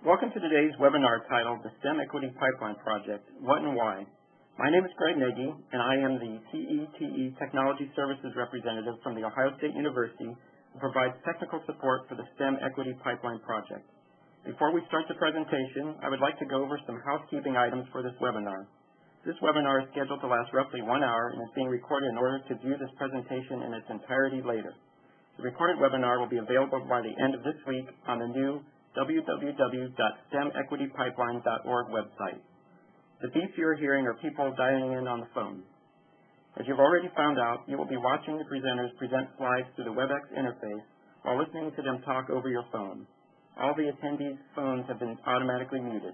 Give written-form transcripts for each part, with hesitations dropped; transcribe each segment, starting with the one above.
Welcome to today's webinar titled The STEM Equity Pipeline Project, What and Why. My name is Greg Nagy, and I am the CETE Technology Services Representative from The Ohio State University who provides technical support for the STEM Equity Pipeline Project. Before we start the presentation, I would like to go over some housekeeping items for this webinar. This webinar is scheduled to last roughly 1 hour and is being recorded in order to view this presentation in its entirety later. The recorded webinar will be available by the end of this week on the new www.stemequitypipeline.org website. The beeps you are hearing are people dialing in on the phone. As you've already found out, you will be watching the presenters present slides through the WebEx interface while listening to them talk over your phone. All the attendees' phones have been automatically muted.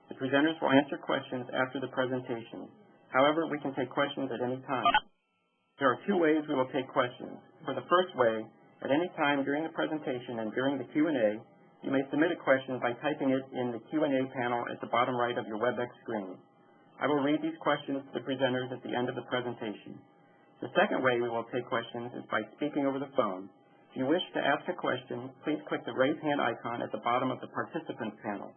The presenters will answer questions after the presentation. However, we can take questions at any time. There are two ways we will take questions. For the first way, at any time during the presentation and during the Q&A, you may submit a question by typing it in the Q&A panel at the bottom right of your WebEx screen. I will read these questions to the presenters at the end of the presentation. The second way we will take questions is by speaking over the phone. If you wish to ask a question, please click the raise hand icon at the bottom of the participants panel.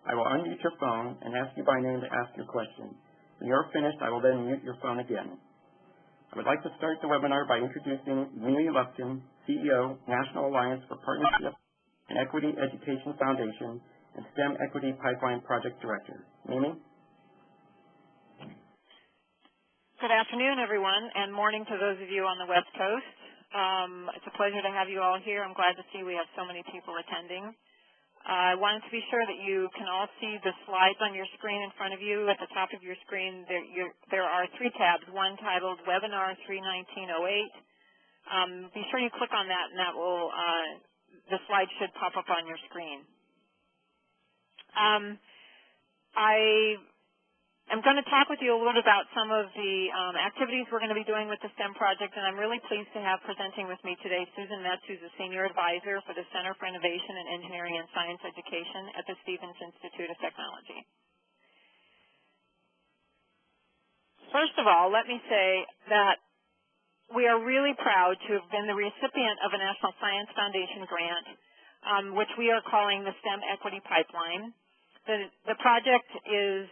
I will unmute your phone and ask you by name to ask your question. When you are finished, I will then mute your phone again. I would like to start the webinar by introducing Mimi Lufkin, CEO, National Alliance for Partnership and Equity Education Foundation, and STEM Equity Pipeline Project Director. Mimi? Good afternoon, everyone, and morning to those of you on the West Coast. It's a pleasure to have you all here. I'm glad to see we have so many people attending. I wanted to be sure that you can all see the slides on your screen in front of you. At the top of your screen, there are three tabs, one titled Webinar 31908. Be sure you click on that, and that will the slide should pop up on your screen. I am going to talk with you a little bit about some of the activities we're going to be doing with the STEM project, and I'm really pleased to have presenting with me today Susan Metz, who's a Senior Advisor for the Center for Innovation in Engineering and Science Education at the Stevens Institute of Technology. First of all, let me say that we are really proud to have been the recipient of a National Science Foundation grant, which we are calling the STEM Equity Pipeline. The project is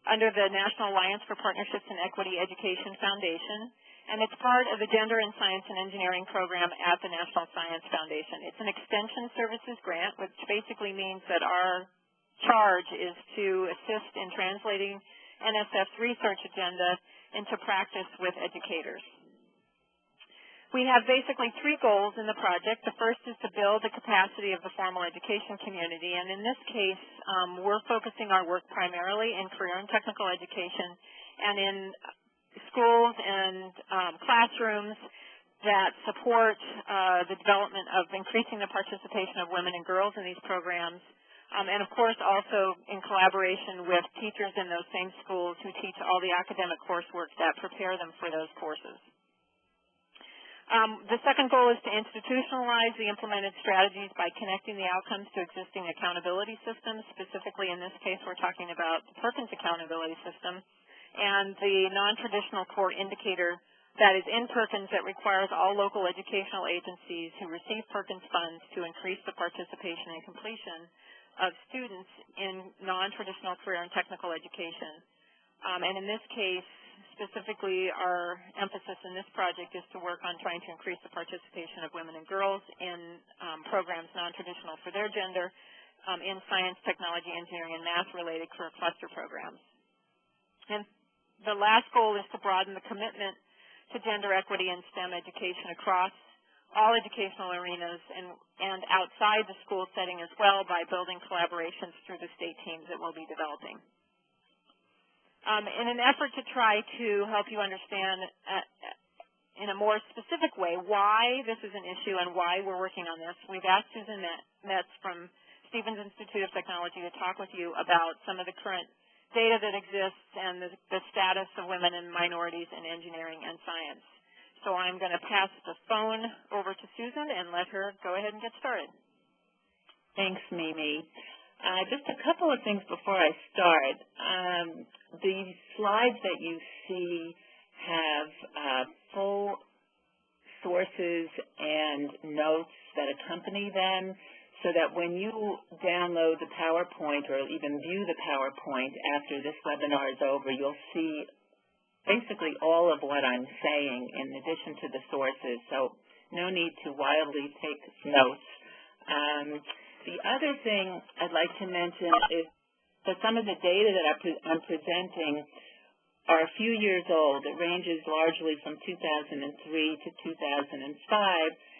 under the National Alliance for Partnerships and Equity Education Foundation, and it's part of the Gender in Science and Engineering program at the National Science Foundation. It's an extension services grant, which basically means that our charge is to assist in translating NSF's research agenda into practice with educators. We have basically three goals in the project. The first is to build the capacity of the formal education community, and in this case, we're focusing our work primarily in career and technical education and in schools and classrooms that support the development of increasing the participation of women and girls in these programs, and of course also in collaboration with teachers in those same schools who teach all the academic coursework that prepare them for those courses. The second goal is to institutionalize the implemented strategies by connecting the outcomes to existing accountability systems. Specifically, in this case, we're talking about the Perkins accountability system and the non-traditional core indicator that is in Perkins that requires all local educational agencies who receive Perkins funds to increase the participation and completion of students in non-traditional career and technical education. And in this case, specifically, our emphasis in this project is to work on trying to increase the participation of women and girls in programs non-traditional for their gender in science, technology, engineering, and math-related career cluster programs. And the last goal is to broaden the commitment to gender equity in STEM education across all educational arenas and outside the school setting as well by building collaborations through the state teams that we'll be developing. In an effort to try to help you understand in a more specific way why this is an issue and why we're working on this, we've asked Susan Metz from Stevens Institute of Technology to talk with you about some of the current data that exists and the status of women and minorities in engineering and science. So I'm going to pass the phone over to Susan and let her go ahead and get started. Thanks, Mimi. Just a couple of things before I start. The slides that you see have full sources and notes that accompany them. so that when you download the PowerPoint or even view the PowerPoint after this webinar is over, you'll see basically all of what I'm saying in addition to the sources, so no need to wildly take notes. The other thing I'd like to mention is that some of the data that I'm presenting are a few years old. It ranges largely from 2003 to 2005,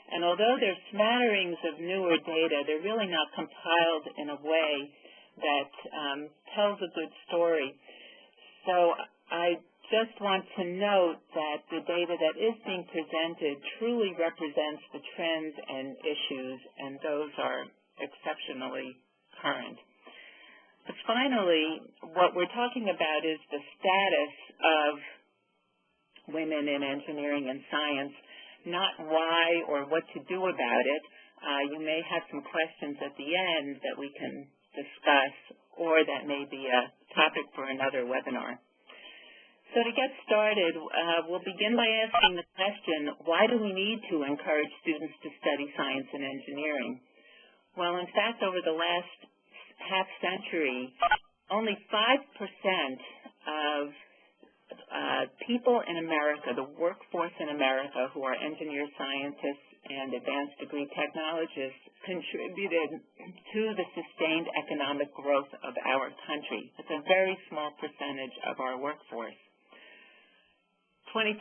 and although there's smatterings of newer data, they're really not compiled in a way that tells a good story. So I just want to note that the data that is being presented truly represents the trends and issues, and those are exceptionally current. But finally, what we're talking about is the status of women in engineering and science, not why or what to do about it. You may have some questions at the end that we can discuss, or that may be a topic for another webinar. So to get started, we'll begin by asking the question, why do we need to encourage students to study science and engineering? Well, in fact, over the last half century, only 5% of people in America, the workforce in America who are engineers, scientists, and advanced degree technologists contributed to the sustained economic growth of our country. It's a very small percentage of our workforce. 25%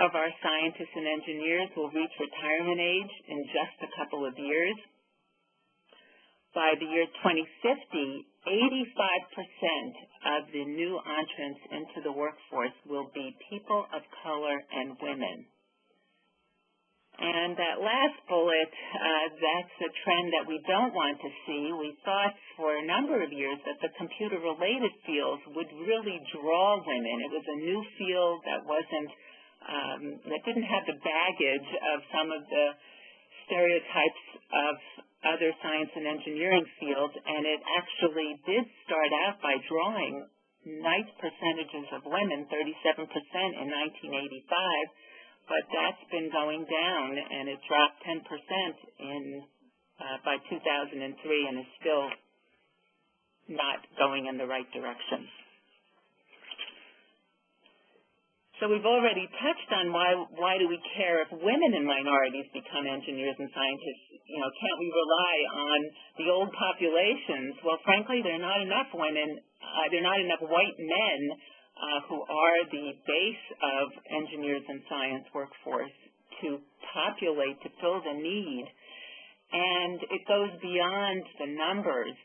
of our scientists and engineers will reach retirement age in just a couple of years. By the year 2050, 85% of the new entrants into the workforce will be people of color and women. And that last bullet, that's a trend that we don't want to see. We thought for a number of years that the computer-related fields would really draw women. It was a new field that that didn't have the baggage of some of the stereotypes of other science and engineering fields, and it actually did start out by drawing nice percentages of women, 37% in 1985, but that's been going down, and it dropped 10% by 2003 and is still not going in the right direction. So we've already touched on why do we care if women and minorities become engineers and scientists? You know, can't we rely on the old populations? Well, frankly, there are not enough women, there are not enough white men who are the base of engineers and science workforce to populate, to fill the need. And it goes beyond the numbers.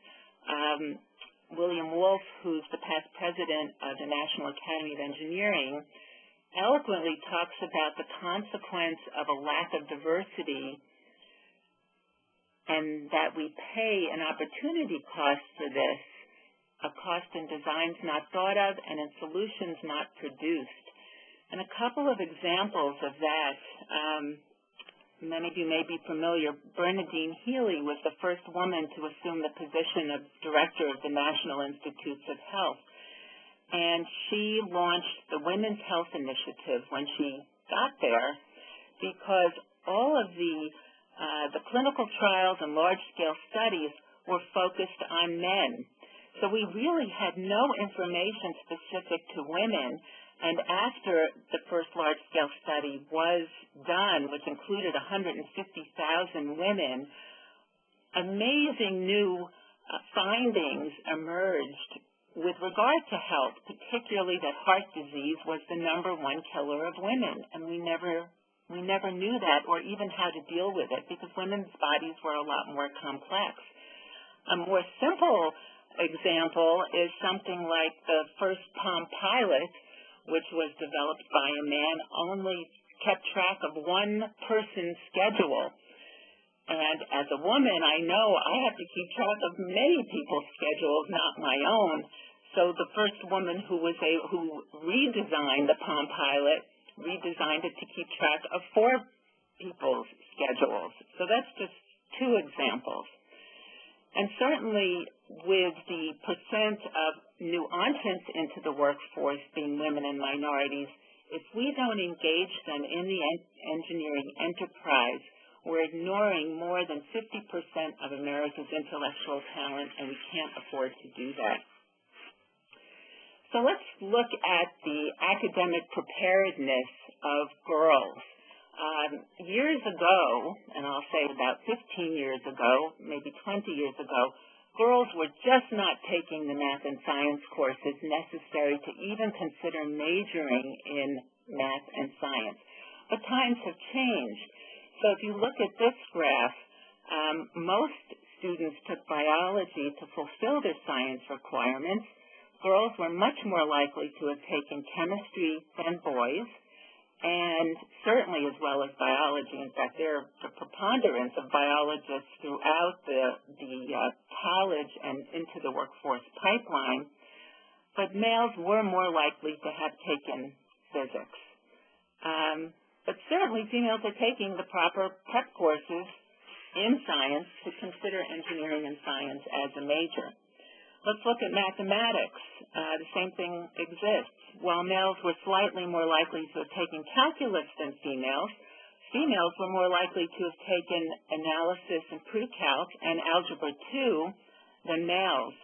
William Wolf, who's the past president of the National Academy of Engineering, eloquently talks about the consequence of a lack of diversity and that we pay an opportunity cost for this, a cost in designs not thought of and in solutions not produced. And a couple of examples of that, many of you may be familiar, Bernadine Healy was the first woman to assume the position of director of the National Institutes of Health. And she launched the Women's Health Initiative when she got there because all of the clinical trials and large-scale studies were focused on men. So we really had no information specific to women. And after the first large-scale study was done, which included 150,000 women, amazing new findings emerged with regard to health, particularly that heart disease was the #1 killer of women, and we never knew that or even how to deal with it because women's bodies were a lot more complex. A more simple example is something like the first Palm Pilot, which was developed by a man, only kept track of one person's schedule. And as a woman, I know I have to keep track of many people's schedules, not my own. So the first woman who redesigned the Palm Pilot redesigned it to keep track of 4 people's schedules. So that's just 2 examples. And certainly with the percent of new entrants into the workforce being women and minorities, if we don't engage them in the engineering enterprise, we're ignoring more than 50% of America's intellectual talent, and we can't afford to do that. So let's look at the academic preparedness of girls. Years ago, and I'll say about 15 years ago, maybe 20 years ago, girls were just not taking the math and science courses necessary to even consider majoring in math and science. But times have changed. So if you look at this graph, most students took biology to fulfill their science requirements. Girls were much more likely to have taken chemistry than boys, and certainly as well as biology. In fact, there are the preponderance of biologists throughout the college and into the workforce pipeline, but males were more likely to have taken physics. But certainly females are taking the proper prep courses in science to consider engineering and science as a major. Let's look at mathematics. The same thing exists. While males were slightly more likely to have taken calculus than females, females were more likely to have taken analysis and pre-calc and algebra 2 than males.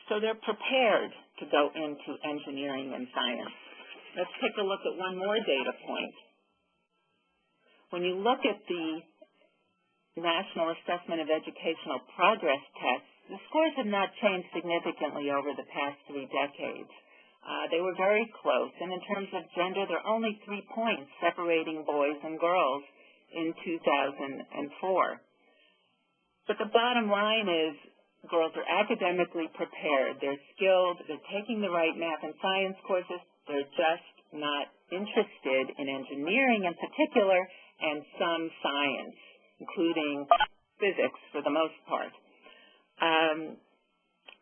So they're prepared to go into engineering and science. Let's take a look at one more data point. When you look at the National Assessment of Educational Progress tests, the scores have not changed significantly over the past 3 decades. They were very close, and in terms of gender, there are only 3 points separating boys and girls in 2004. But the bottom line is girls are academically prepared, they're skilled, they're taking the right math and science courses, they're just not interested in engineering in particular and some science, including physics for the most part.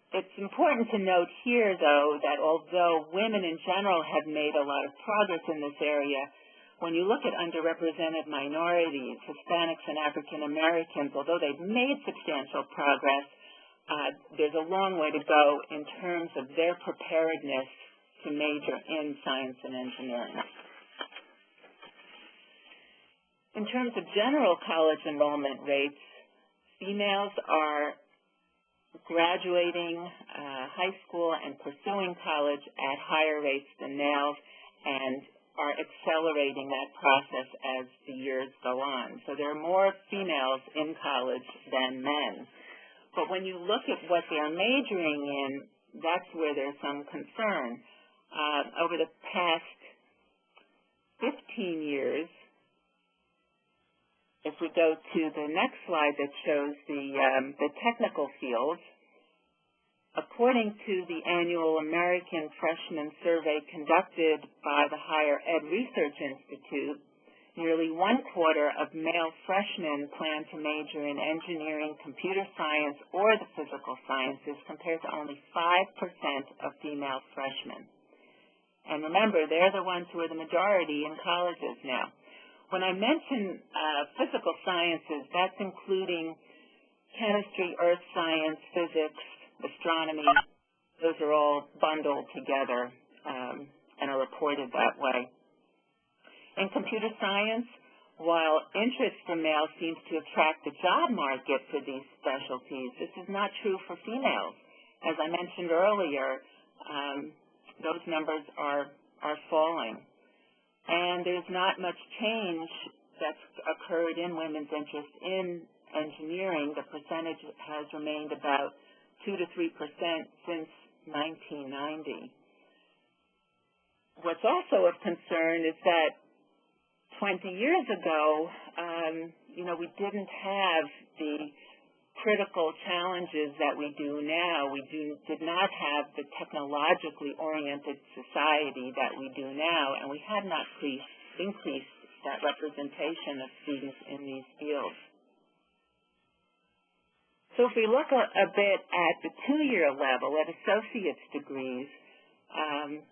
It's important to note here, though, that although women in general have made a lot of progress in this area, when you look at underrepresented minorities, Hispanics and African Americans, although they've made substantial progress, there's a long way to go in terms of their preparedness to major in science and engineering. In terms of general college enrollment rates, females are graduating high school and pursuing college at higher rates than males and are accelerating that process as the years go on. So there are more females in college than men. But when you look at what they're majoring in, that's where there's some concern. Over the past 15 years, if we go to the next slide that shows the technical fields, according to the annual American Freshman Survey conducted by the Higher Ed Research Institute, nearly 1/4 of male freshmen plan to major in engineering, computer science, or the physical sciences, compared to only 5% of female freshmen. And remember, they're the ones who are the majority in colleges now. When I mention physical sciences, that's including chemistry, earth science, physics, astronomy. Those are all bundled together and are reported that way. In computer science, while interest from males seems to attract the job market for these specialties, this is not true for females. As I mentioned earlier, those numbers are falling. And there's not much change that's occurred in women's interest in engineering. The percentage has remained about 2 to 3% since 1990. What's also of concern is that 20 years ago, we didn't have the critical challenges that we do now. We did not have the technologically oriented society that we do now, and we had not increased that representation of students in these fields. So if we look a bit at the 2-year level, at associate's degrees,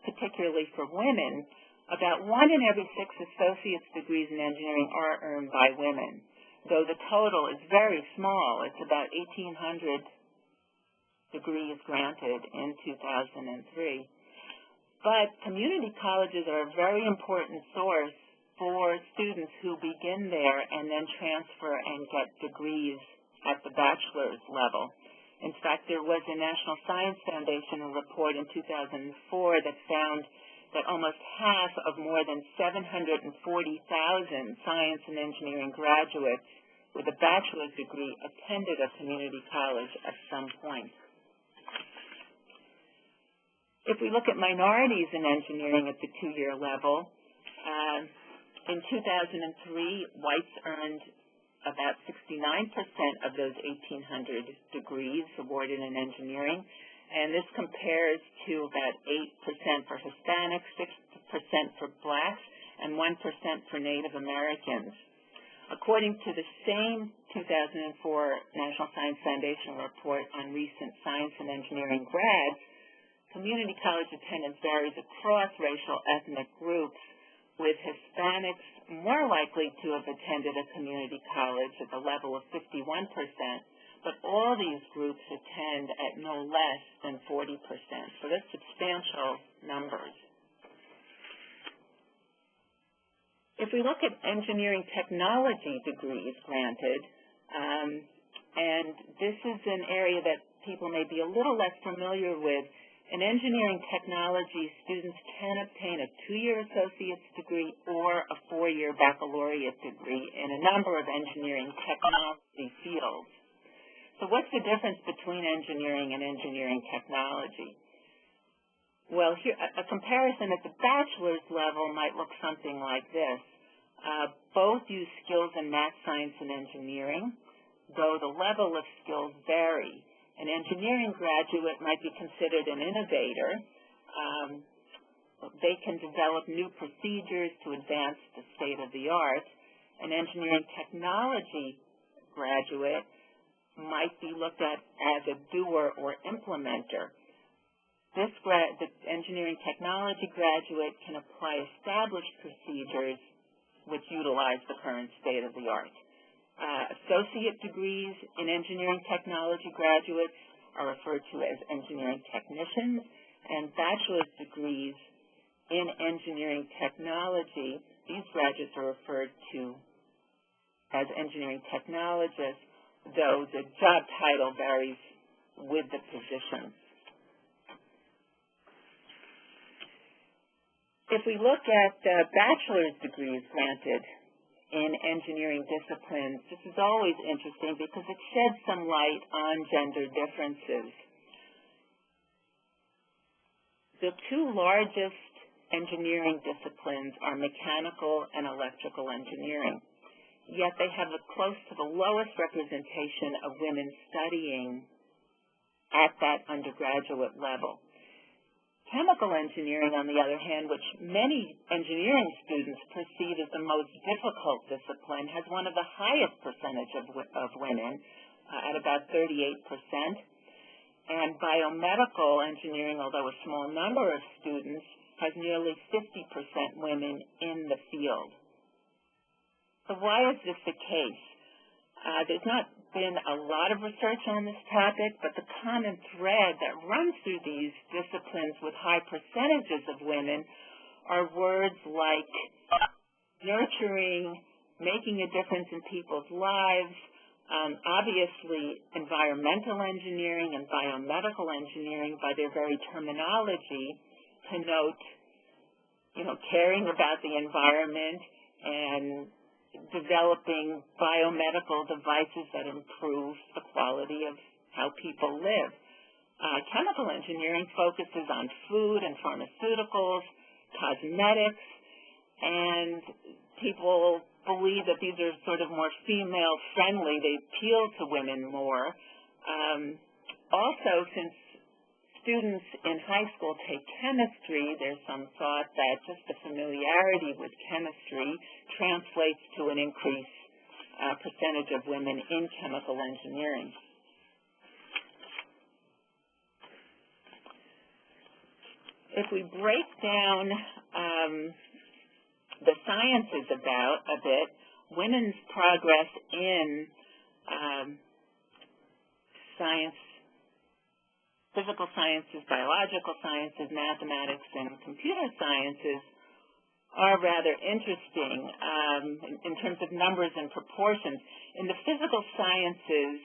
particularly for women, about 1 in every 6 associate's degrees in engineering are earned by women, though the total is very small. It's about 1,800 degrees granted in 2003. But community colleges are a very important source for students who begin there and then transfer and get degrees at the bachelor's level. In fact, there was a National Science Foundation report in 2004 that found that almost half of more than 740,000 science and engineering graduates with a bachelor's degree attended a community college at some point. If we look at minorities in engineering at the two-year level, in 2003, whites earned about 69% of those 1,800 degrees awarded in engineering, and this compares to about 8% for Hispanics, 6% for blacks, and 1% for Native Americans. According to the same 2004 National Science Foundation report on recent science and engineering grads, community college attendance varies across racial ethnic groups, with Hispanics more likely to have attended a community college at the level of 51%, but all these groups attend at no less than 40%. So that's substantial numbers. If we look at engineering technology degrees granted, and this is an area that people may be a little less familiar with, in engineering technology, students can obtain a 2-year associate's degree or a 4-year baccalaureate degree in a number of engineering technology fields. So what's the difference between engineering and engineering technology? Well, here, a comparison at the bachelor's level might look something like this. Both use skills in math, science, and engineering, though the level of skills vary. An engineering graduate might be considered an innovator. They can develop new procedures to advance the state of the art. An engineering technology graduate might be looked at as a doer or implementer. The engineering technology graduate can apply established procedures which utilize the current state of the art. Associate degrees in engineering technology graduates are referred to as engineering technicians, and bachelor's degrees in engineering technology, these graduates are referred to as engineering technologists, though the job title varies with the position. If we look at bachelor's degrees granted in engineering disciplines, this is always interesting because it sheds some light on gender differences. The two largest engineering disciplines are mechanical and electrical engineering, yet they have close to the lowest representation of women studying at that undergraduate level. Chemical engineering, on the other hand, which many engineering students perceive as the most difficult discipline, has one of the highest percentage of women, at about 38%. And biomedical engineering, although a small number of students, has nearly 50% women in the field. So why is this the case? There's not been a lot of research on this topic, but the common thread that runs through these disciplines with high percentages of women are words like nurturing, making a difference in people's lives. Obviously, environmental engineering and biomedical engineering, by their very terminology, connote, caring about the environment and developing biomedical devices that improve the quality of how people live. Chemical engineering focuses on food and pharmaceuticals, cosmetics, and people believe that these are sort of more female-friendly. They appeal to women more. Also, since students in high school take chemistry, there's some thought that just the familiarity with chemistry translates to an increased percentage of women in chemical engineering. If we break down the sciences a bit, women's progress in science, physical sciences, biological sciences, mathematics, and computer sciences are rather interesting in terms of numbers and proportions. In the physical sciences,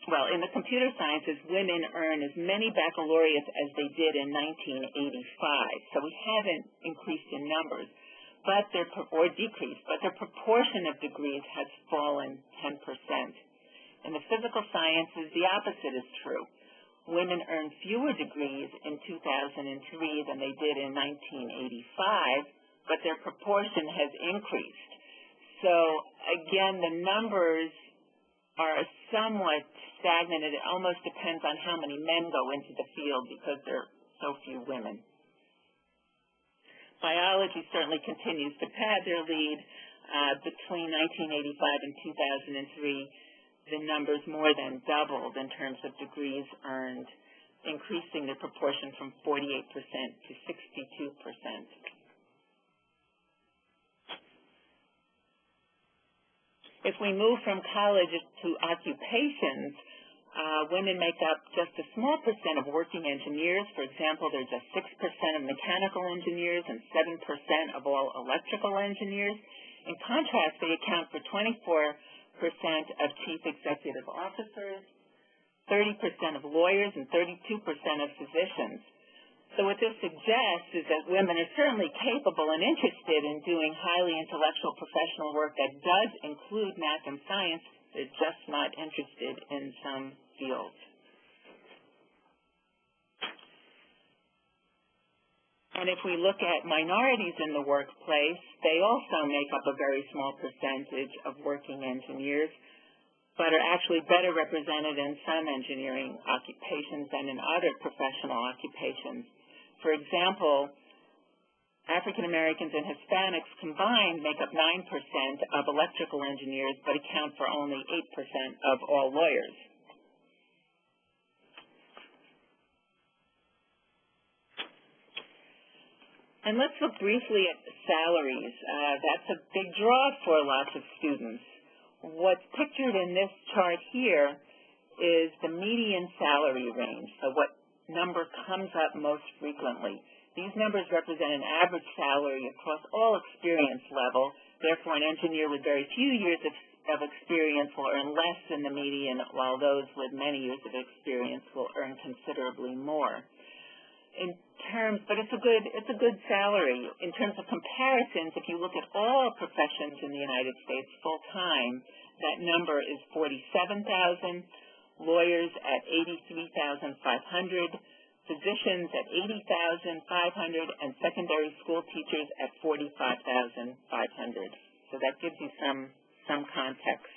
well, in the computer sciences, women earn as many baccalaureates as they did in 1985. So we haven't increased in numbers, or decreased, but their proportion of degrees has fallen 10%. In the physical sciences, the opposite is true. Women earn fewer degrees in 2003 than they did in 1985, but their proportion has increased. So again, the numbers are somewhat stagnant, and it almost depends on how many men go into the field because there are so few women. Biology certainly continues to pad their lead. Between 1985 and 2003, the numbers more than doubled in terms of degrees earned, increasing the proportion from 48% to 62%. If we move from college to occupations, women make up just a small percent of working engineers. For example, they're just 6% of mechanical engineers and 7% of all electrical engineers. In contrast, they account for 24% of chief executive officers, 30% of lawyers, and 32% of physicians. So what this suggests is that women are certainly capable and interested in doing highly intellectual professional work that does include math and science. They're just not interested in some fields. And if we look at minorities in the workplace, they also make up a very small percentage of working engineers, but are actually better represented in some engineering occupations than in other professional occupations. For example, African Americans and Hispanics combined make up 9% of electrical engineers, but account for only 8% of all lawyers. And let's look briefly at salaries. That's a big draw for lots of students. What's pictured in this chart here is the median salary range, so what number comes up most frequently. These numbers represent an average salary across all experience level. Therefore, an engineer with very few years of experience will earn less than the median, while those with many years of experience will earn considerably more. But it's a good salary. In terms of comparisons, if you look at all professions in the United States full-time, that number is 47,000. Lawyers at 83,500, physicians at 80,500, and secondary school teachers at 45,500. So that gives you some context.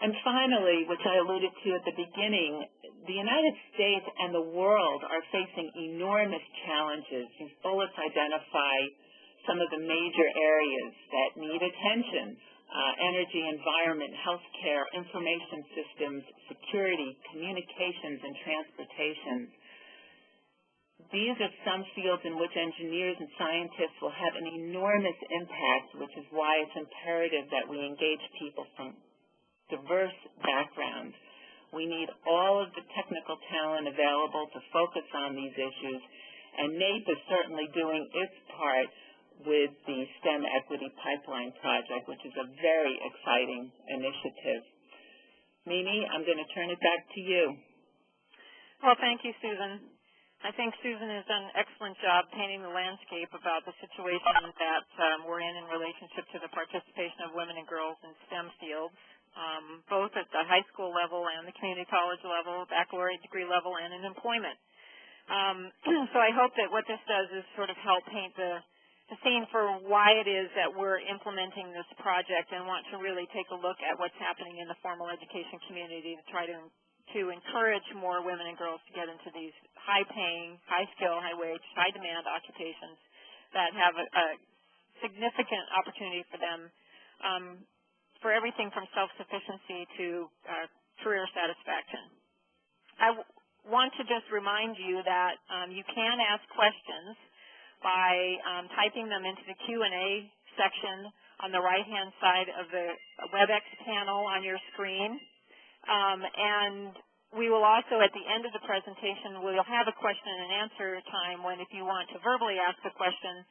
And finally, which I alluded to at the beginning, the United States and the world are facing enormous challenges. These bullets identify some of the major areas that need attention. Energy, environment, healthcare, information systems, security, communications, and transportation. These are some fields in which engineers and scientists will have an enormous impact, which is why it's imperative that we engage people from diverse backgrounds. We need all of the technical talent available to focus on these issues, and NAEP is certainly doing its part with the STEM Equity Pipeline Project, which is a very exciting initiative. Mimi, I'm going to turn it back to you. Well, thank you, Susan. I think Susan has done an excellent job painting the landscape about the situation that we're in relationship to the participation of women and girls in STEM fields, both at the high school level and the community college level, baccalaureate degree level, and in employment. So I hope that what this does is sort of help paint the scene for why it is that we're implementing this project and want to really take a look at what's happening in the formal education community to try to encourage more women and girls to get into these high-paying, high-skill, high-wage, high-demand occupations that have a significant opportunity for them for everything from self-sufficiency to career satisfaction. I want to just remind you that you can ask questions by typing them into the Q&A section on the right-hand side of the WebEx panel on your screen. And we will also, at the end of the presentation, we'll have a question and answer time when if you want to verbally ask a question,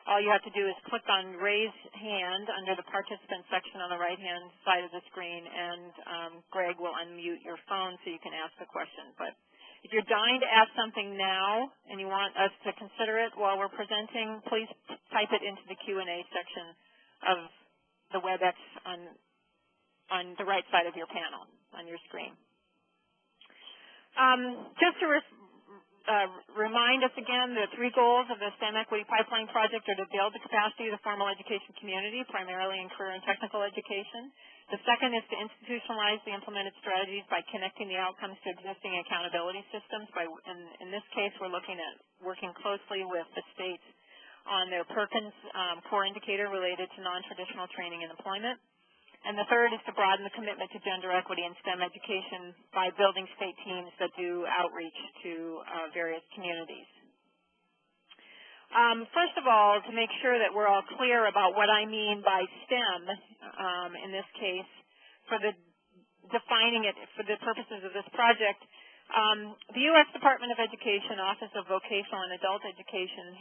all you have to do is click on raise hand under the participant section on the right-hand side of the screen, and Greg will unmute your phone so you can ask the question. But if you're dying to ask something now and you want us to consider it while we're presenting, please type it into the Q&A section of the WebEx on the right side of your panel, on your screen. Just to remind us again, the three goals of the STEM Equity Pipeline Project are to build the capacity of the formal education community, primarily in career and technical education. The second is to institutionalize the implemented strategies by connecting the outcomes to existing accountability systems. In this case, we're looking at working closely with the states on their Perkins core indicator related to non-traditional training and employment. And the third is to broaden the commitment to gender equity in STEM education by building state teams that do outreach to various communities. First of all, to make sure that we're all clear about what I mean by STEM, in this case, for defining it for the purposes of this project, the U.S. Department of Education, Office of Vocational and Adult Education,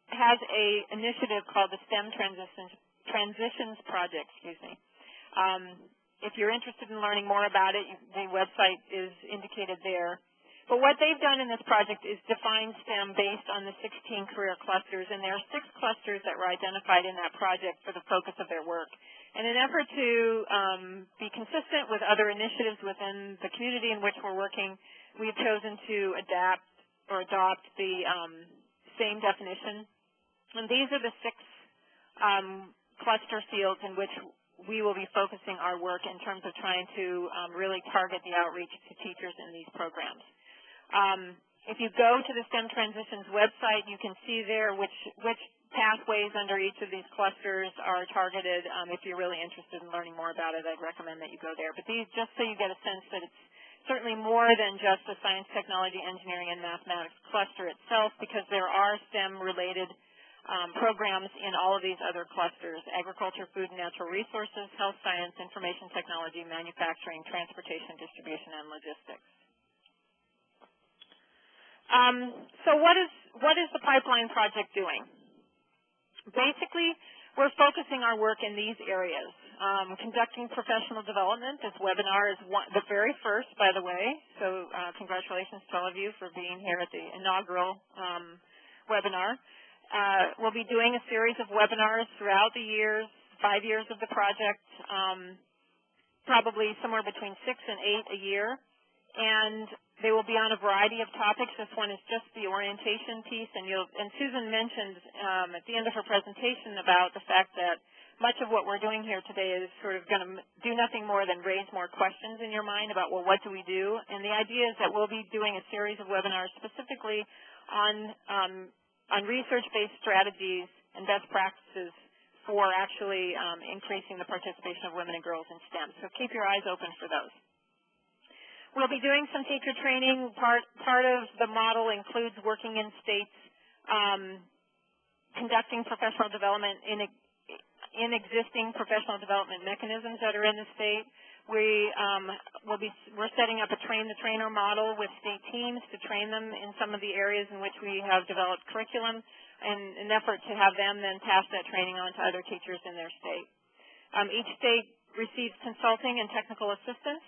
has a initiative called the STEM Transitions Project, if you're interested in learning more about it, the website is indicated there. But what they've done in this project is define STEM based on the 16 career clusters, and there are 6 clusters that were identified in that project for the focus of their work. In an effort to be consistent with other initiatives within the community in which we're working, we've chosen to adopt the same definition. And these are the 6 cluster fields in which we will be focusing our work in terms of trying to really target the outreach to teachers in these programs. If you go to the STEM Transitions website, you can see there which pathways under each of these clusters are targeted. If you're really interested in learning more about it, I'd recommend that you go there. But these, just so you get a sense that it's certainly more than just the science, technology, engineering, and mathematics cluster itself, because there are STEM-related programs in all of these other clusters: agriculture, food and natural resources, health science, information technology, manufacturing, transportation, distribution, and logistics. So what is the pipeline project doing? Basically, we're focusing our work in these areas. Conducting professional development. This webinar is the very first, by the way, so congratulations to all of you for being here at the inaugural webinar. We'll be doing a series of webinars throughout the 5 years of the project, probably somewhere between 6 and 8 a year. And they will be on a variety of topics. This one is just the orientation piece. And Susan mentioned at the end of her presentation about the fact that much of what we're doing here today is sort of going to do nothing more than raise more questions in your mind about, well, what do we do? And the idea is that we'll be doing a series of webinars specifically on research-based strategies and best practices for actually increasing the participation of women and girls in STEM. So keep your eyes open for those. We'll be doing some teacher training. Part of the model includes working in states, conducting professional development in existing professional development mechanisms that are in the state. We're setting up a train-the-trainer model with state teams to train them in some of the areas in which we have developed curriculum, in an effort to have them then pass that training on to other teachers in their state. Each state receives consulting and technical assistance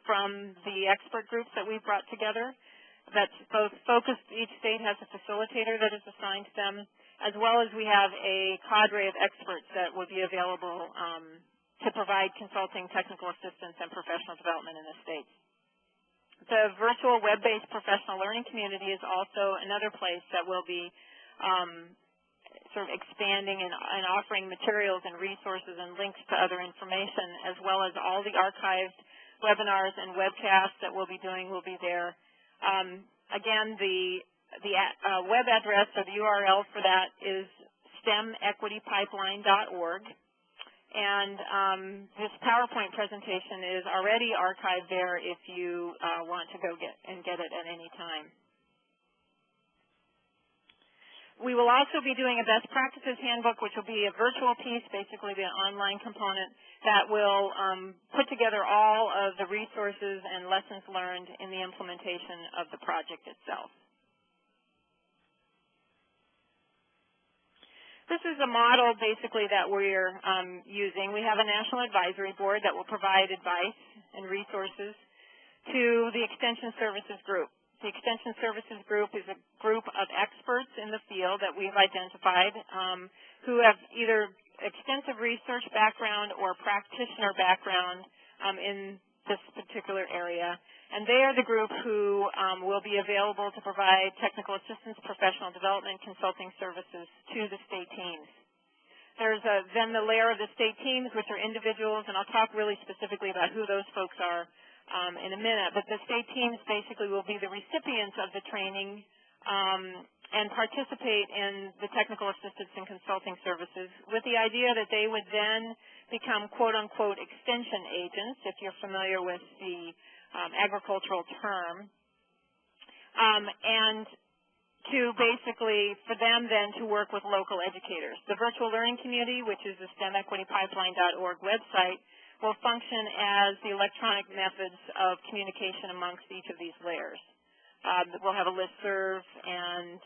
from the expert groups that we've brought together. That's both focused. Each state has a facilitator that is assigned to them, as well as we have a cadre of experts that will be available to provide consulting, technical assistance, and professional development in the states. The virtual web-based professional learning community is also another place that will be sort of expanding and offering materials and resources and links to other information, as well as all the archived webinars and webcasts that we'll be doing will be there. Again, the web address or the URL for that is stemequitypipeline.org. And this PowerPoint presentation is already archived there if you want to go get it at any time. We will also be doing a best practices handbook, which will be a virtual piece, basically the online component, that will put together all of the resources and lessons learned in the implementation of the project itself. This is a model, basically, that we're using. We have a national advisory board that will provide advice and resources to the Extension Services Group. The Extension Services Group is a group of experts in the field that we've identified who have either extensive research background or practitioner background in this particular area. And they are the group who will be available to provide technical assistance, professional development, consulting services to the state teams. There's then the layer of the state teams, which are individuals, and I'll talk really specifically about who those folks are in a minute, but the state teams basically will be the recipients of the training and participate in the technical assistance and consulting services with the idea that they would then become quote-unquote extension agents, if you're familiar with the agricultural term, and to basically, for them then to work with local educators. The virtual learning community, which is the STEMequitypipeline.org website, will function as the electronic methods of communication amongst each of these layers. We'll have a listserv, and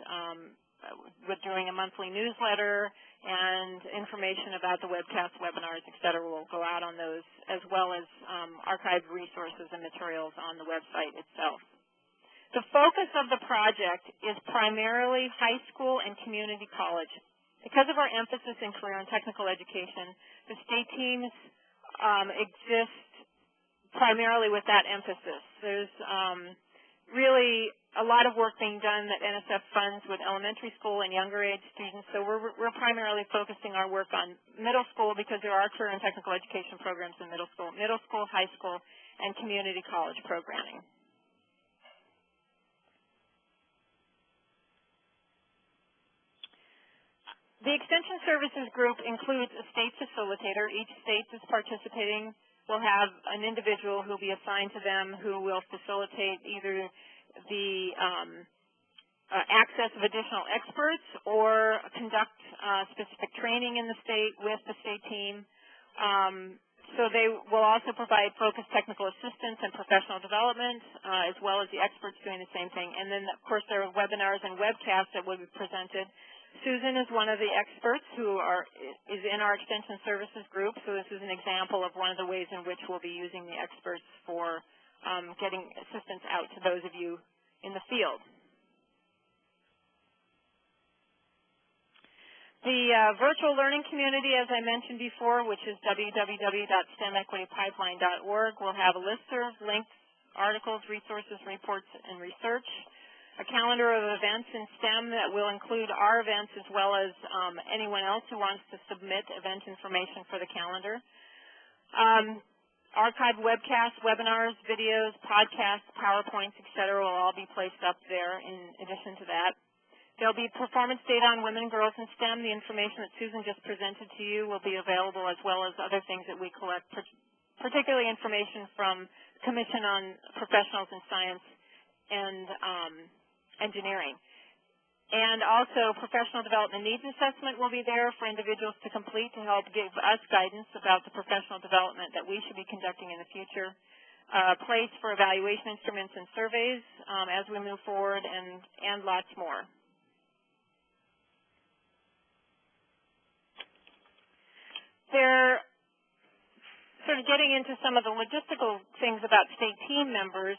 we're doing a monthly newsletter, and information about the webcasts, webinars, et cetera, will go out on those, as well as archived resources and materials on the website itself. The focus of the project is primarily high school and community college. Because of our emphasis in career and technical education, the state teams exist primarily with that emphasis. There's really a lot of work being done that NSF funds with elementary school and younger age students, so we're primarily focusing our work on middle school because there are career and technical education programs in middle school, high school, and community college programming. The Extension Services Group includes a state facilitator. Each state that's participating will have an individual who will be assigned to them who will facilitate either the access of additional experts or conduct specific training in the state with the state team. So they will also provide focused technical assistance and professional development, as well as the experts doing the same thing. And then, of course, there are webinars and webcasts that will be presented. Susan is one of the experts who is in our Extension Services Group, so this is an example of one of the ways in which we'll be using the experts for getting assistance out to those of you in the field. The virtual learning community, as I mentioned before, which is www.stemequitypipeline.org, will have a listserv, links, articles, resources, reports, and research. A calendar of events in STEM that will include our events as well as anyone else who wants to submit event information for the calendar. Archived webcasts, webinars, videos, podcasts, PowerPoints, et cetera, will all be placed up there in addition to that. There'll be performance data on women, girls, and STEM. The information that Susan just presented to you will be available, as well as other things that we collect, particularly information from Commission on Professionals in Science and Engineering. And also, professional development needs assessment will be there for individuals to complete to help give us guidance about the professional development that we should be conducting in the future. Place for evaluation instruments and surveys as we move forward, and lots more. They're sort of getting into some of the logistical things about state team members.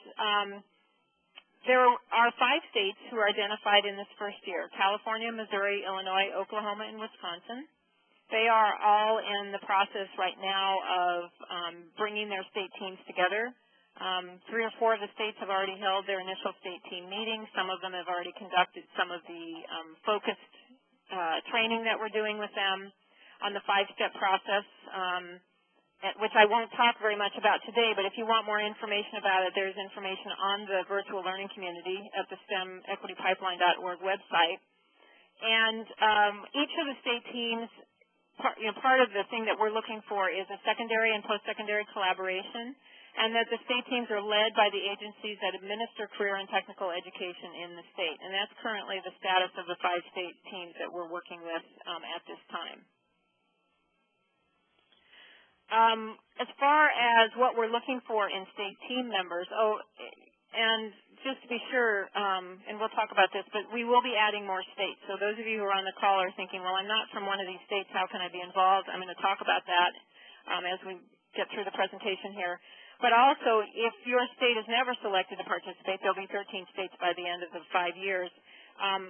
There are 5 states who are identified in this first year: California, Missouri, Illinois, Oklahoma, and Wisconsin. They are all in the process right now of bringing their state teams together. 3 or 4 of the states have already held their initial state team meetings. Some of them have already conducted some of the focused training that we're doing with them on the 5-step process, which I won't talk very much about today, but if you want more information about it, there's information on the virtual learning community at the STEMequitypipeline.org website. And each of the state teams, part of the thing that we're looking for is a secondary and post-secondary collaboration. and that the state teams are led by the agencies that administer career and technical education in the state. And that's currently the status of the 5 state teams that we're working with at this time. As far as what we're looking for in state team members, and just to be sure, and we'll talk about this, but we will be adding more states. So those of you who are on the call are thinking, well, I'm not from one of these states, how can I be involved? I'm going to talk about that as we get through the presentation here. But also, if your state is never selected to participate, there'll be 13 states by the end of the 5 years.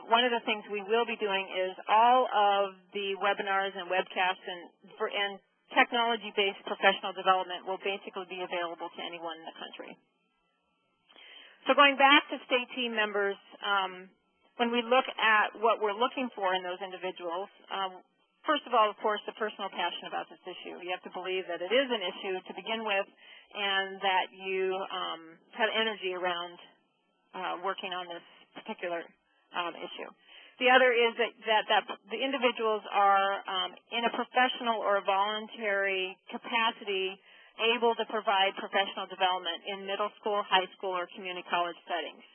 One of the things we will be doing is all of the webinars and webcasts and technology-based professional development will basically be available to anyone in the country. So going back to state team members, when we look at what we're looking for in those individuals, first of all, of course, the personal passion about this issue. You have to believe that it is an issue to begin with and that you have energy around working on this particular issue. The other is that the individuals are in a professional or a voluntary capacity able to provide professional development in middle school, high school, or community college settings.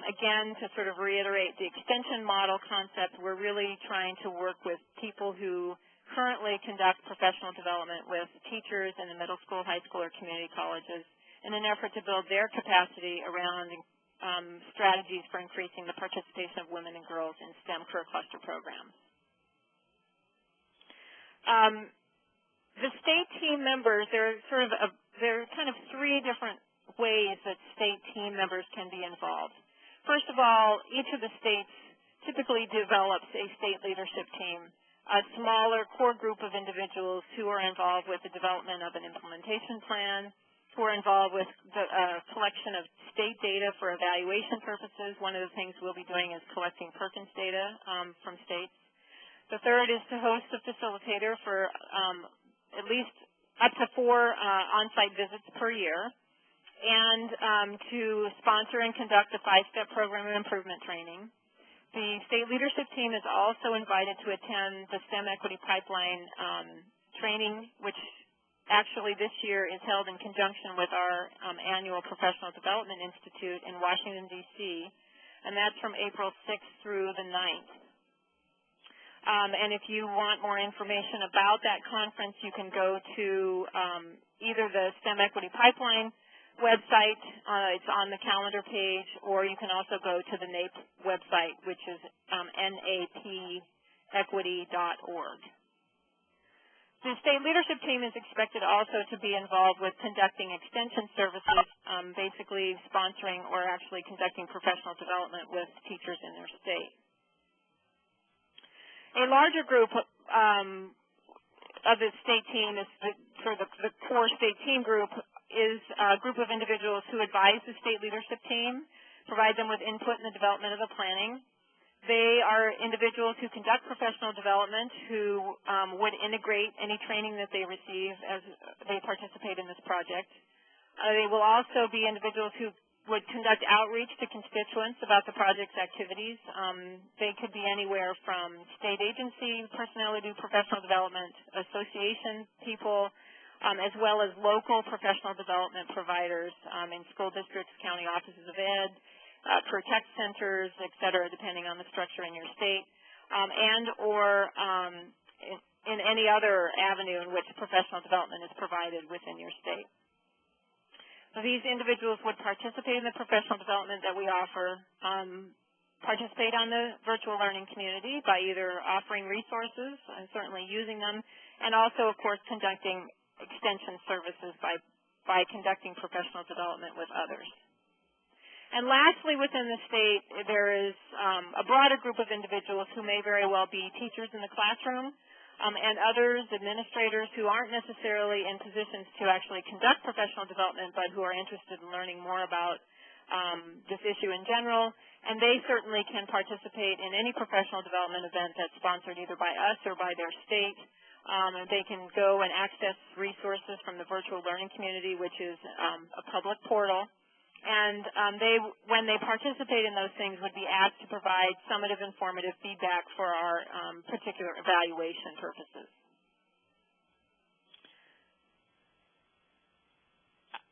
Again, to sort of reiterate the extension model concept, we're really trying to work with people who currently conduct professional development with teachers in the middle school, high school, or community colleges in an effort to build their capacity around strategies for increasing the participation of women and girls in STEM career cluster programs. The state team members, there are kind of 3 different ways that state team members can be involved. First of all, each of the states typically develops a state leadership team, a smaller core group of individuals who are involved with the development of an implementation plan, who are involved with the collection of state data for evaluation purposes. One of the things we'll be doing is collecting Perkins data from states. The third is to host a facilitator for at least up to 4 on-site visits per year, and to sponsor and conduct a 5-step program of improvement training. The state leadership team is also invited to attend the STEM Equity Pipeline training, which actually this year is held in conjunction with our annual Professional Development Institute in Washington, D.C., and that's from April 6th through the 9th. And if you want more information about that conference, you can go to either the STEM Equity Pipeline website, it's on the calendar page, or you can also go to the NAEP website, which is napequity.org. The state leadership team is expected also to be involved with conducting extension services, basically sponsoring or actually conducting professional development with teachers in their state. A larger group of the state team is the core state team group is a group of individuals who advise the state leadership team, provide them with input in the development of the planning. They are individuals who conduct professional development, who would integrate any training that they receive as they participate in this project. They will also be individuals who would conduct outreach to constituents about the project's activities. They could be anywhere from state agency personnel who do professional development, association people, as well as local professional development providers in school districts, county offices of ed, career tech centers, et cetera, depending on the structure in your state, and or in any other avenue in which professional development is provided within your state. So these individuals would participate in the professional development that we offer, participate on the virtual learning community by either offering resources and certainly using them, and also, of course, conducting extension services by conducting professional development with others. And lastly, within the state, there is a broader group of individuals who may very well be teachers in the classroom and others, administrators, who aren't necessarily in positions to actually conduct professional development, but who are interested in learning more about this issue in general. And they certainly can participate in any professional development event that's sponsored either by us or by their state. And they can go and access resources from the virtual learning community, which is a public portal. And when they participate in those things, would be asked to provide summative informative feedback for our particular evaluation purposes.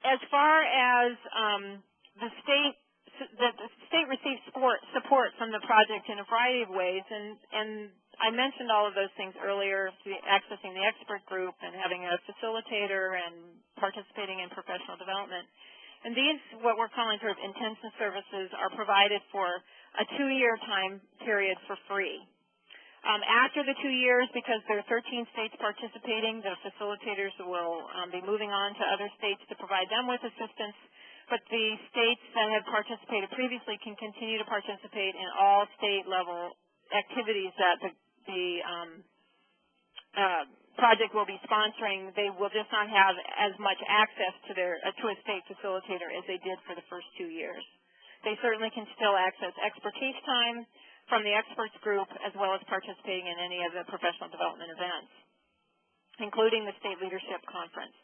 as far as the state receives support from the project in a variety of ways, and I mentioned all of those things earlier, accessing the expert group and having a facilitator and participating in professional development. And these, what we're calling sort of intensive services, are provided for a 2-year time period for free. After the 2 years, because there are 13 states participating, the facilitators will be moving on to other states to provide them with assistance, but the states that have participated previously can continue to participate in all state-level activities that the project will be sponsoring. They will just not have as much access to to a state facilitator as they did for the first 2 years. They certainly can still access expertise time from the experts group, as well as participating in any of the professional development events, including the State Leadership Conference.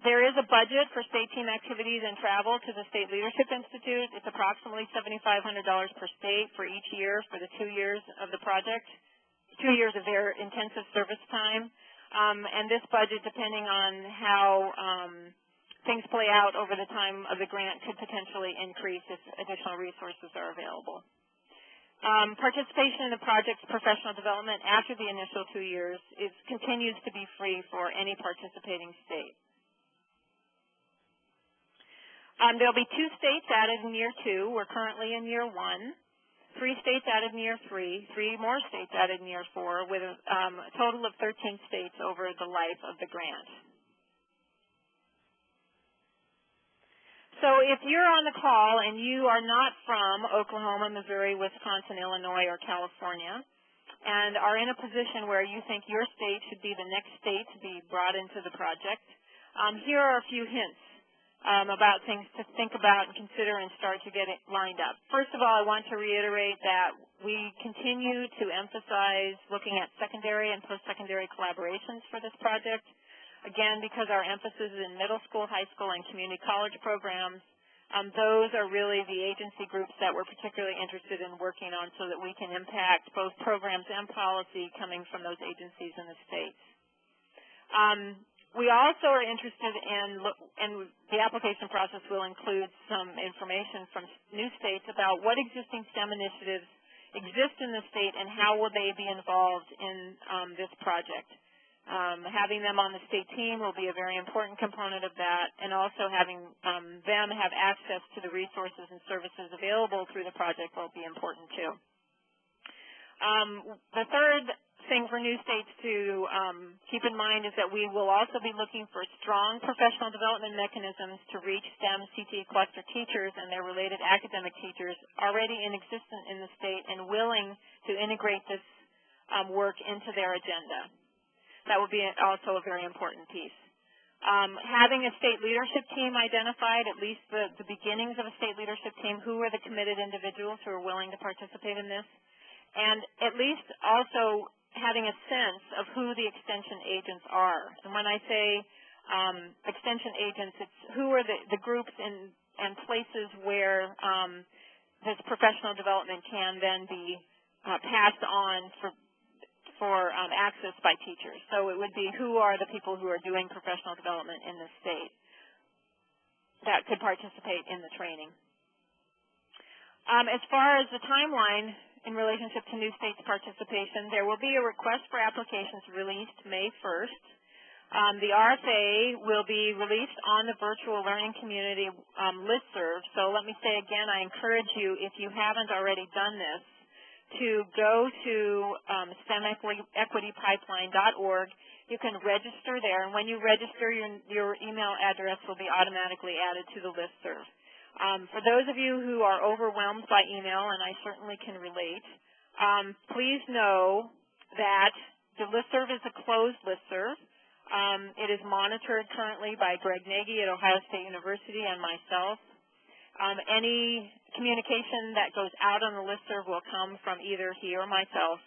There is a budget for state team activities and travel to the State Leadership Institute. It's approximately $7,500 per state for each year for the 2 years of the project, 2 years of their intensive service time. And this budget, depending on how things play out over the time of the grant, could potentially increase if additional resources are available. Participation in the project's professional development after the initial 2 years continues to be free for any participating state. There will be 2 states added in year 2. We're currently in year 1. 3 states added in year 3. 3 more states added in year 4, with a total of 13 states over the life of the grant. So if you're on the call and you are not from Oklahoma, Missouri, Wisconsin, Illinois, or California, and are in a position where you think your state should be the next state to be brought into the project, here are a few hints about things to think about and consider and start to get it lined up. First of all, I want to reiterate that we continue to emphasize looking at secondary and post-secondary collaborations for this project. Again, because our emphasis is in middle school, high school, and community college programs, those are really the agency groups that we're particularly interested in working on so that we can impact both programs and policy coming from those agencies in the states. We also are interested in, and the application process will include some information from new states about what existing STEM initiatives exist in the state and how will they be involved in this project. Having them on the state team will be a very important component of that, and also having them have access to the resources and services available through the project will be important too. The third thing for new states to keep in mind is that we will also be looking for strong professional development mechanisms to reach STEM CTE cluster teachers and their related academic teachers already in existence in the state and willing to integrate this work into their agenda. That would be also a very important piece. Having a state leadership team identified, at least the beginnings of a state leadership team, who are the committed individuals who are willing to participate in this, and at least also having a sense of who the extension agents are. And when I say extension agents, it's who are the groups and places where this professional development can then be passed on for access by teachers. So it would be who are the people who are doing professional development in the state that could participate in the training. As far as the timeline in relationship to new states' participation, there will be a request for applications released May 1st. The RFA will be released on the virtual learning community listserv. So let me say again, I encourage you, if you haven't already done this, to go to stemequitypipeline.org. You can register there, and when you register, your email address will be automatically added to the listserv. For those of you who are overwhelmed by email, and I certainly can relate, please know that the listserv is a closed listserv. It is monitored currently by Greg Nagy at Ohio State University and myself. Any communication that goes out on the listserv will come from either he or myself.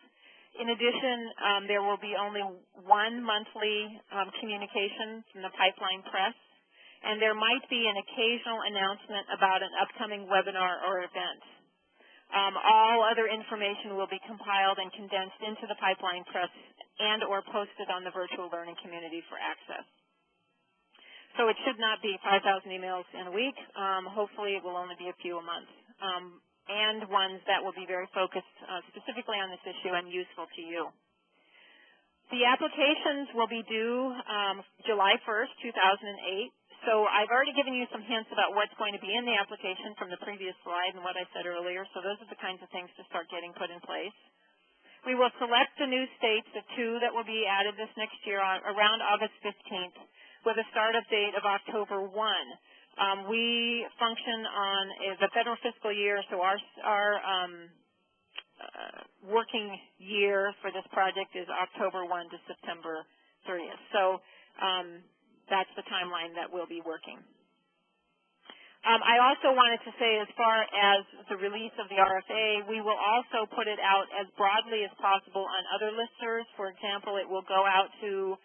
In addition, there will be only one monthly communication from the Pipeline Press, and there might be an occasional announcement about an upcoming webinar or event. All other information will be compiled and condensed into the Pipeline Press and or posted on the virtual learning community for access. So it should not be 5,000 emails in a week. Hopefully it will only be a few a month, and ones that will be very focused specifically on this issue and useful to you. The applications will be due July 1st, 2008. So I've already given you some hints about what's going to be in the application from the previous slide and what I said earlier. So those are the kinds of things to start getting put in place. We will select the new states, the 2 that will be added this next year around August 15th with a startup date of October 1. We function on the federal fiscal year, so our working year for this project is October 1 to September 30th. So that's the timeline that we'll be working. I also wanted to say, as far as the release of the RFA, we will also put it out as broadly as possible on other listservs. For example, it will go out to,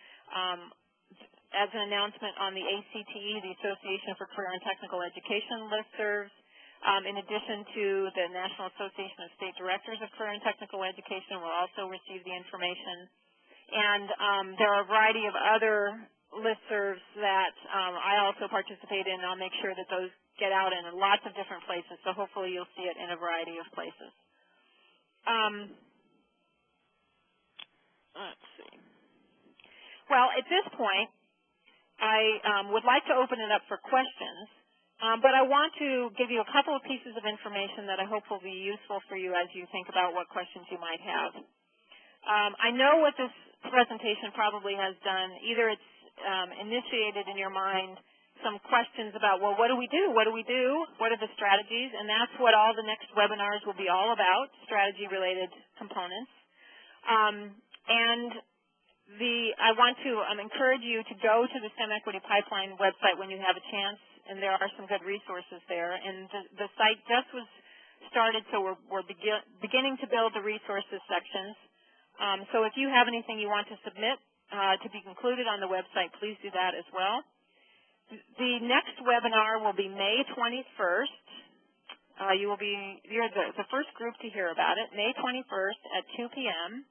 as an announcement on the ACTE, the Association for Career and Technical Education listservs, in addition to the National Association of State Directors of Career and Technical Education will also receive the information. And there are a variety of other listservs that I also participate in. I'll make sure that those get out in lots of different places, so hopefully you'll see it in a variety of places. Let's see. Well, at this point, I would like to open it up for questions, but I want to give you a couple of pieces of information that I hope will be useful for you as you think about what questions you might have. I know what this presentation probably has done. Either it's initiated in your mind some questions about, well, what do we do? What do we do? What are the strategies? And that's what all the next webinars will be all about, strategy-related components. I want to encourage you to go to the STEM Equity Pipeline website when you have a chance, and there are some good resources there. And the site just was started, so we're beginning to build the resources sections. So if you have anything you want to submit to be concluded on the website, please do that as well. The next webinar will be May 21st. You're the first group to hear about it, May 21st at 2 p.m.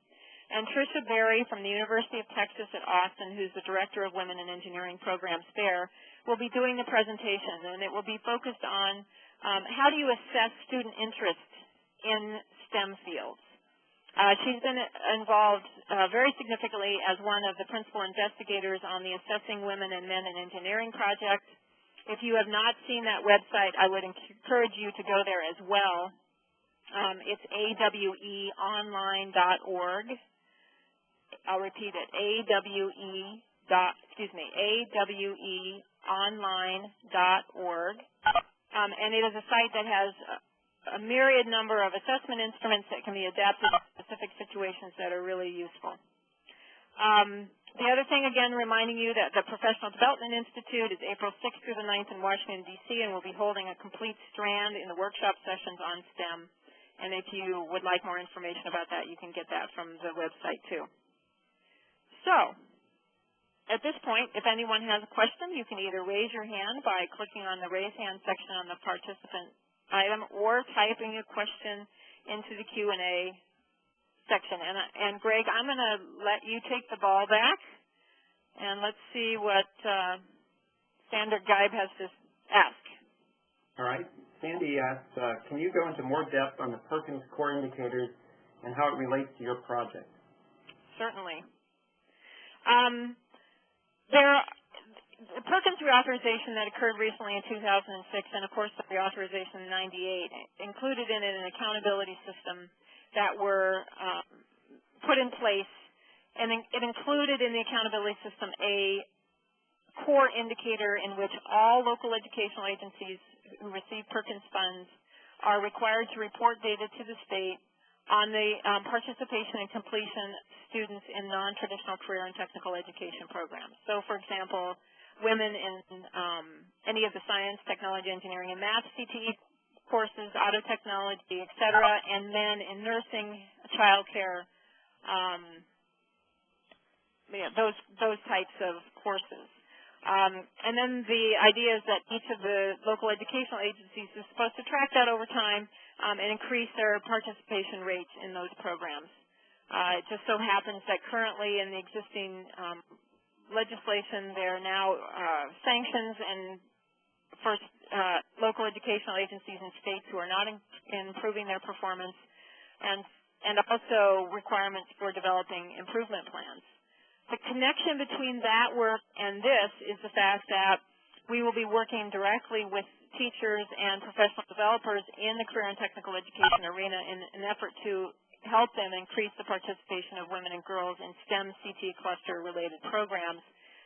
And Tricia Berry from the University of Texas at Austin, who's the Director of Women in Engineering Programs there, will be doing the presentation, and it will be focused on how do you assess student interest in STEM fields. She's been involved very significantly as one of the principal investigators on the Assessing Women and Men in Engineering project. If you have not seen that website, I would encourage you to go there as well. It's aweonline.org. I'll repeat it, aweonline.org. And it is a site that has a myriad number of assessment instruments that can be adapted to specific situations that are really useful. The other thing, again, reminding you that the Professional Development Institute is April 6th through the 9th in Washington, D.C., and we'll be holding a complete strand in the workshop sessions on STEM. And if you would like more information about that, you can get that from the website, too. So, at this point, if anyone has a question, you can either raise your hand by clicking on the raise hand section on the participant item or typing a question into the Q&A section. And Greg, I'm going to let you take the ball back, and let's see what Sandra Geib has to ask. All right. Sandy asked, can you go into more depth on the Perkins core indicators and how it relates to your project? Certainly. The Perkins reauthorization that occurred recently in 2006, and of course the reauthorization in 98, included in it an accountability system that were put in place, and it included in the accountability system a core indicator in which all local educational agencies who receive Perkins funds are required to report data to the state on the participation and completion students in non-traditional career and technical education programs. So, for example, women in any of the science, technology, engineering, and math CTE courses, auto technology, et cetera, and men in nursing, child care, those types of courses. And then the idea is that each of the local educational agencies is supposed to track that over time and increase their participation rates in those programs. It just so happens that currently in the existing legislation. There are now sanctions and for local educational agencies and states who are not improving their performance, and also requirements for developing improvement plans. The connection between that work and this is the fact that we will be working directly with teachers and professional developers in the career and technical education arena in an effort to help them increase the participation of women and girls in STEM CT cluster-related programs,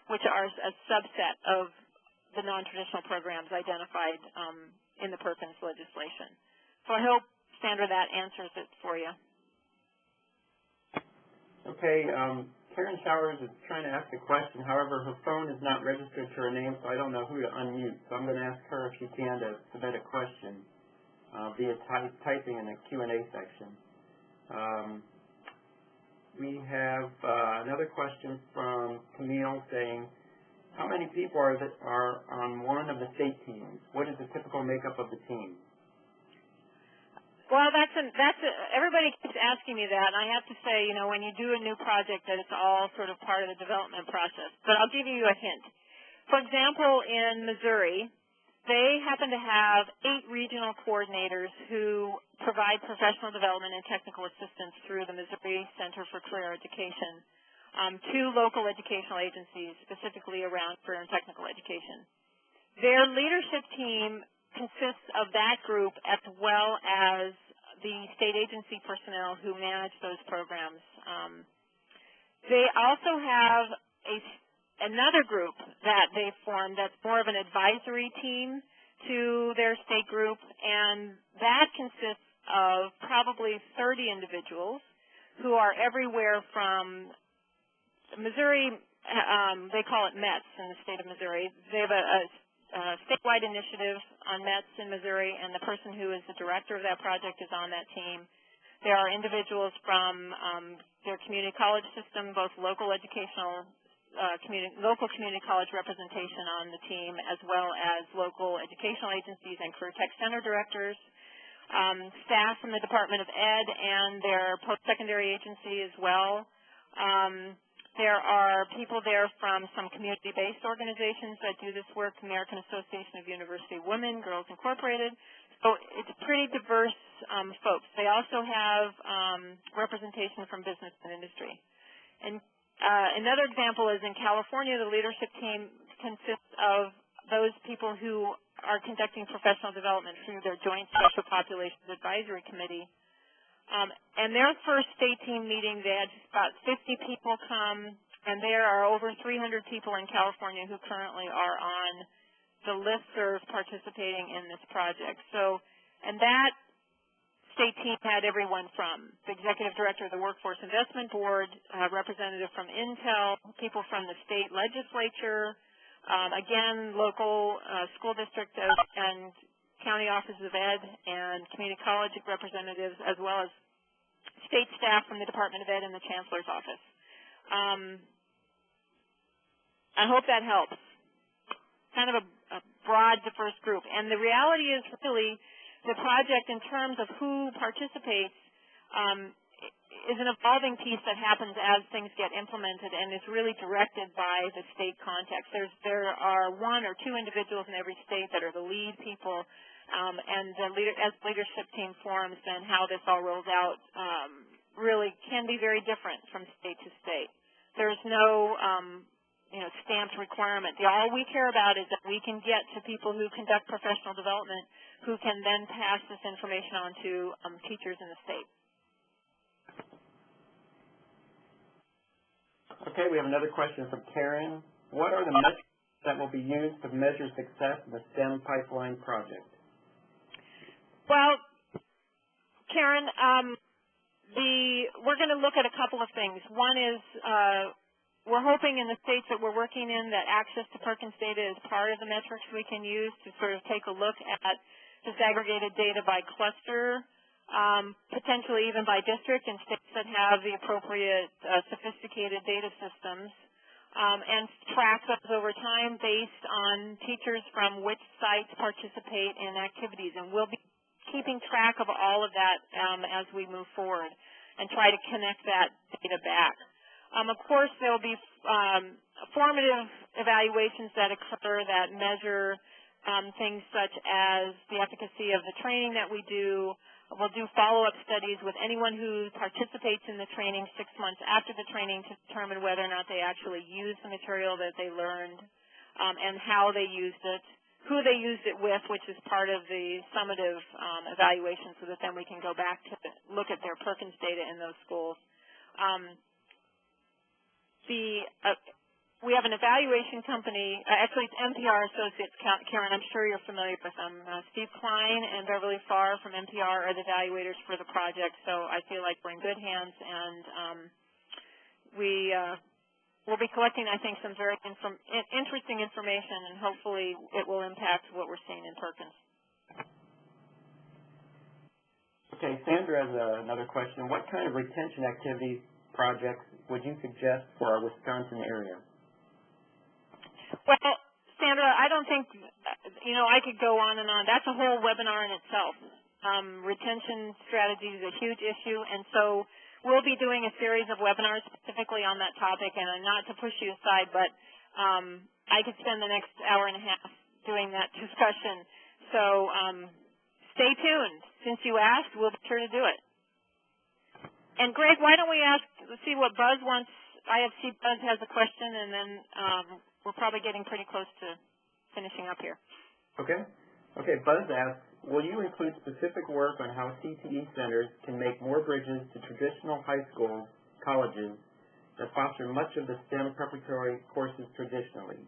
which are a subset of the non-traditional programs identified in the Perkins legislation. So I hope, Sandra, that answers it for you. Okay, Karen Showers is trying to ask a question. However, her phone is not registered to her name, so I don't know who to unmute. So I'm going to ask her if she can to submit a question via typing in the Q&A section. We have another question from Camille saying, how many people are on one of the state teams? What is the typical makeup of the team? Well, everybody keeps asking me that, and I have to say, when you do a new project, that it's all sort of part of the development process. But I'll give you a hint. For example, in Missouri, they happen to have 8 regional coordinators who provide professional development and technical assistance through the Missouri Center for Career Education to local educational agencies, specifically around career and technical education. Their leadership team consists of that group as well as the state agency personnel who manage those programs. They also have another group that they've formed that's more of an advisory team to their state group, and that consists of probably 30 individuals who are everywhere from Missouri. They call it METS in the state of Missouri. They have a statewide initiative on METS in Missouri, and the person who is the director of that project is on that team. There are individuals from their community college system, both local educational, local community college representation on the team, as well as local educational agencies and career tech center directors, staff from the Department of Ed and their post-secondary agency as well. There are people there from some community-based organizations that do this work, American Association of University Women, Girls Incorporated. So it's pretty diverse folks. They also have representation from business and industry. And another example is in California, the leadership team consists of those people who are conducting professional development through their Joint Special Populations Advisory Committee. And their first state team meeting, they had about 50 people come, and there are over 300 people in California who currently are on the listserv participating in this project. So, and that state team had everyone from the executive director of the Workforce Investment Board, a representative from Intel, people from the state legislature, again, local school district and county offices of ed and community college representatives, as well as state staff from the Department of Ed and the Chancellor's office. I hope that helps. Kind of a broad, diverse group. And the reality is really the project in terms of who participates is an evolving piece that happens as things get implemented and is really directed by the state context. There are 1 or 2 individuals in every state that are the lead people, and as the leadership team forms, then how this all rolls out really can be very different from state to state. There's no stamped requirement. All we care about is that we can get to people who conduct professional development who can then pass this information on to teachers in the state. Okay, we have another question from Karen. What are the metrics that will be used to measure success in the STEM pipeline project? Well, Karen, we're going to look at a couple of things. One is we're hoping in the states that we're working in that access to Perkins data is part of the metrics we can use to sort of take a look at disaggregated data by cluster, potentially even by district in states that have the appropriate sophisticated data systems, and track those over time based on teachers from which sites participate in activities. And we'll be keeping track of all of that as we move forward and try to connect that data back. Of course, there will be formative evaluations that occur that measure things such as the efficacy of the training that we do. We'll do follow-up studies with anyone who participates in the training 6 months after the training to determine whether or not they actually used the material that they learned and how they used it, who they used it with, which is part of the summative evaluation, so that then we can go back to look at their Perkins data in those schools. We have an evaluation company, actually it's MPR Associates. Karen, I'm sure you're familiar with them. Steve Klein and Beverly Farr from MPR are the evaluators for the project, so I feel like we're in good hands, and we'll be collecting, I think, some very interesting information, and hopefully it will impact what we're seeing in Perkins. Okay, Sandra has another question. What kind of retention activities projects would you suggest for our Wisconsin area? Well, Sandra, I don't think, I could go on and on. That's a whole webinar in itself. Retention strategy is a huge issue, and so we'll be doing a series of webinars specifically on that topic, and not to push you aside, but I could spend the next hour and a half doing that discussion. So stay tuned. Since you asked, we'll be sure to do it. And Greg, why don't we let's see what Buzz wants. IFC Buzz has a question, and then we're probably getting pretty close to finishing up here. Okay. Okay, Buzz asks, will you include specific work on how CTE centers can make more bridges to traditional high schools, colleges, that foster much of the STEM preparatory courses traditionally?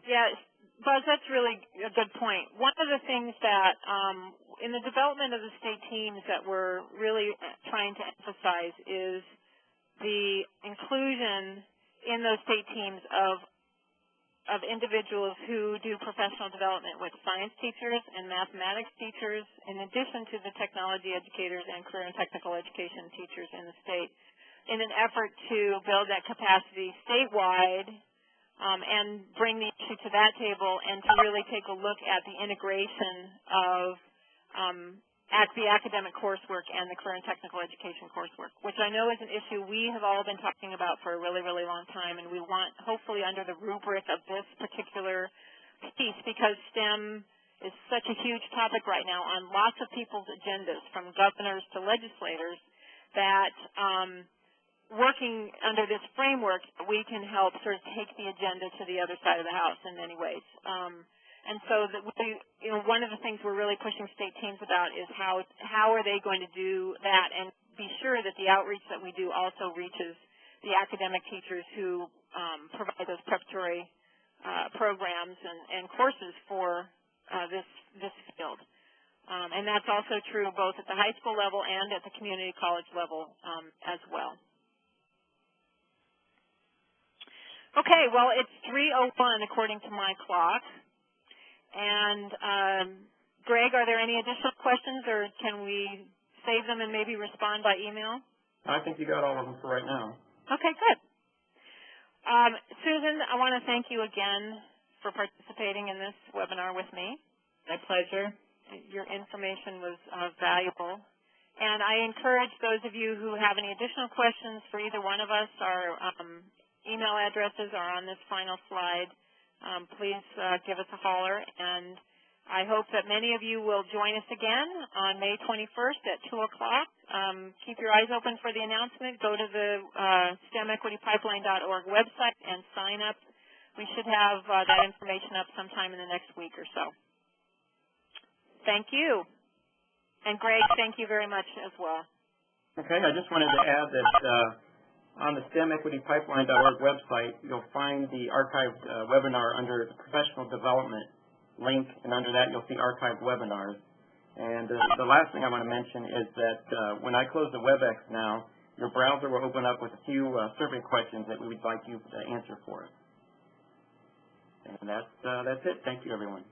Yeah, Buzz, that's really a good point. One of the things that in the development of the state teams that we're really trying to emphasize is the inclusion in those state teams of individuals who do professional development with science teachers and mathematics teachers, in addition to the technology educators and career and technical education teachers in the state, in an effort to build that capacity statewide and bring the issue to that table, and to really take a look at the integration of the academic coursework and the career and technical education coursework, which I know is an issue we have all been talking about for a really, really long time, and we want, hopefully under the rubric of this particular piece, because STEM is such a huge topic right now on lots of people's agendas, from governors to legislators, that working under this framework, we can help sort of take the agenda to the other side of the house in many ways. And so one of the things we're really pushing state teams about is how are they going to do that, and be sure that the outreach that we do also reaches the academic teachers who provide those preparatory programs and courses for this field. And that's also true both at the high school level and at the community college level as well. Okay, well, it's 3:01 according to my clock. And Greg, are there any additional questions, or can we save them and maybe respond by email? I think you got all of them for right now. Okay, good. Susan, I want to thank you again for participating in this webinar with me. My pleasure. Your information was valuable. And I encourage those of you who have any additional questions for either one of us. Our email addresses are on this final slide. Please give us a holler, and I hope that many of you will join us again on May 21st at 2 o'clock. Keep your eyes open for the announcement. Go to the STEMequitypipeline.org website and sign up. We should have that information up sometime in the next week or so. Thank you. And Greg, thank you very much as well. Okay, I just wanted to add that on the STEMequitypipeline.org website, you'll find the archived webinar under the professional development link, and under that you'll see archived webinars. And the last thing I want to mention is that when I close the WebEx now, your browser will open up with a few survey questions that we would like you to answer for us. And that's it. Thank you, everyone.